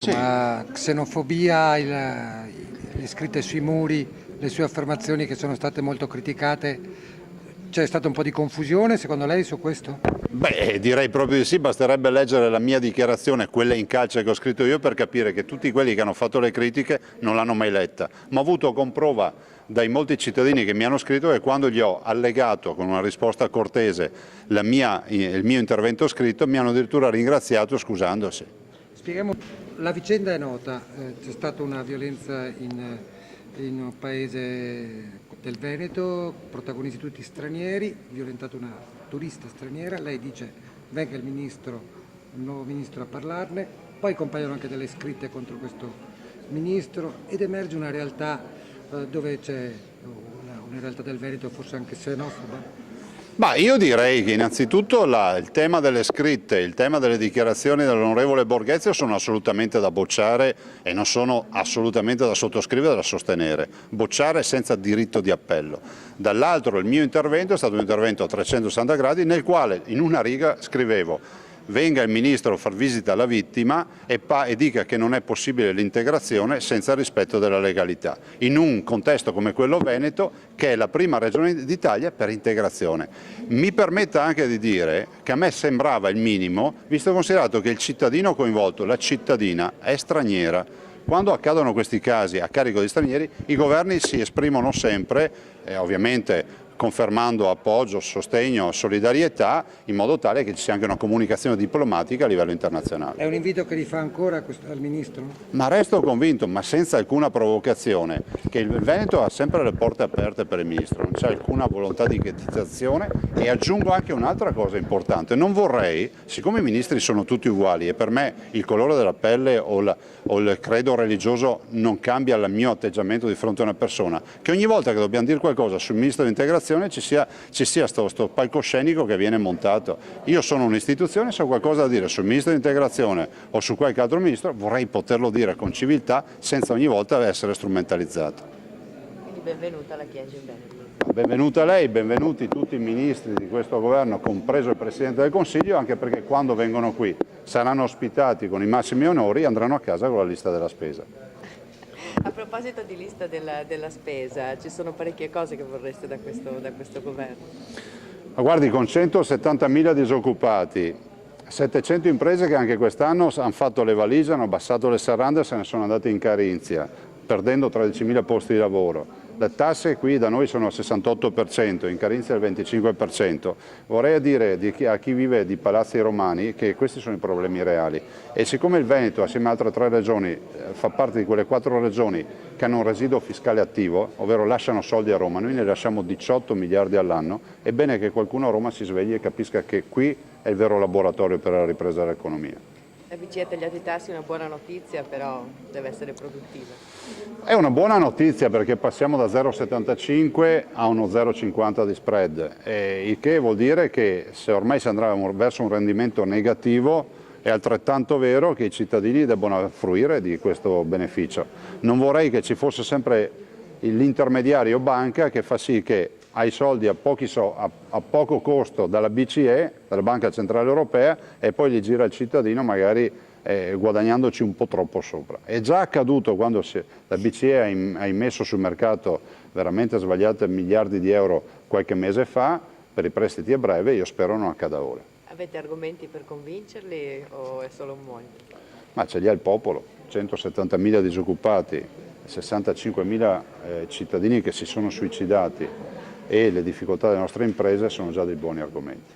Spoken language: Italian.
Sì. Ma xenofobia, le scritte sui muri, le sue affermazioni che sono state molto criticate, c'è stata un po' di confusione secondo lei su questo? Beh, direi proprio di sì, basterebbe leggere la mia dichiarazione, quella in calce che ho scritto io, per capire che tutti quelli che hanno fatto le critiche non l'hanno mai letta. Ma ho avuto con prova dai molti cittadini che mi hanno scritto che quando gli ho allegato con una risposta cortese il mio intervento scritto, mi hanno addirittura ringraziato scusandosi. Spieghiamo, la vicenda è nota, c'è stata una violenza in un paese del Veneto, protagonisti tutti stranieri, violentata una turista straniera, lei dice venga il nuovo ministro a parlarne, poi compaiono anche delle scritte contro questo ministro ed emerge una realtà dove c'è una realtà del Veneto forse anche xenofoba. Ma io direi che innanzitutto il tema delle scritte, il tema delle dichiarazioni dell'onorevole Borghezio sono assolutamente da bocciare e non sono assolutamente da sottoscrivere e da sostenere. Bocciare senza diritto di appello. Dall'altro il mio intervento è stato un intervento a 360 gradi nel quale in una riga scrivevo: venga il Ministro a far visita alla vittima e dica che non è possibile l'integrazione senza rispetto della legalità, in un contesto come quello veneto, che è la prima regione d'Italia per integrazione. Mi permetta anche di dire che a me sembrava il minimo, visto e considerato che il cittadino coinvolto, la cittadina, è straniera. Quando accadono questi casi a carico di stranieri, i governi si esprimono sempre, ovviamente confermando appoggio, sostegno, solidarietà, in modo tale che ci sia anche una comunicazione diplomatica a livello internazionale. È un invito che rifà ancora al Ministro? Ma resto convinto, ma senza alcuna provocazione, che il Veneto ha sempre le porte aperte per il Ministro, non c'è alcuna volontà di ghettizzazione. E aggiungo anche un'altra cosa importante: non vorrei, siccome i ministri sono tutti uguali e per me il colore della pelle o il credo religioso non cambia il mio atteggiamento di fronte a una persona, che ogni volta che dobbiamo dire qualcosa sul Ministro dell'Integrazione ci sia sto palcoscenico che viene montato. Io sono un'istituzione, se ho qualcosa da dire sul Ministro dell'Integrazione o su qualche altro ministro vorrei poterlo dire con civiltà senza ogni volta essere strumentalizzato. Quindi benvenuta alla Chiesa in Veneto. Benvenuta lei, benvenuti tutti i ministri di questo governo, compreso il Presidente del Consiglio, anche perché quando vengono qui saranno ospitati con i massimi onori e andranno a casa con la lista della spesa. A proposito di lista della spesa, ci sono parecchie cose che vorreste da questo governo. Ma guardi, con 170.000 disoccupati, 700 imprese che anche quest'anno hanno fatto le valigie, hanno abbassato le serrande e se ne sono andate in Carinzia, perdendo 13.000 posti di lavoro. Le tasse qui da noi sono al 68%, in Carinzia al 25%. Vorrei dire a chi vive di palazzi romani che questi sono i problemi reali. E siccome il Veneto, assieme a altre 3 regioni, fa parte di quelle 4 regioni che hanno un residuo fiscale attivo, ovvero lasciano soldi a Roma, noi ne lasciamo 18 miliardi all'anno, è bene che qualcuno a Roma si svegli e capisca che qui è il vero laboratorio per la ripresa dell'economia. La BCE ha tagliato i tassi, una buona notizia, però deve essere produttiva. È una buona notizia perché passiamo da 0,75 a uno 0,50 di spread, il che vuol dire che se ormai si andrà verso un rendimento negativo è altrettanto vero che i cittadini debbono fruire di questo beneficio. Non vorrei che ci fosse sempre l'intermediario banca che fa sì che ai soldi a poco costo dalla BCE, dalla Banca Centrale Europea, e poi li gira il cittadino magari guadagnandoci un po' troppo sopra. È già accaduto quando la BCE ha immesso sul mercato veramente sbagliate miliardi di euro qualche mese fa per i prestiti a breve, io spero non accada ora. Avete argomenti per convincerli o è solo un monito? Ma ce li ha il popolo, 170.000 disoccupati, 65.000 cittadini che si sono suicidati e le difficoltà delle nostre imprese sono già dei buoni argomenti.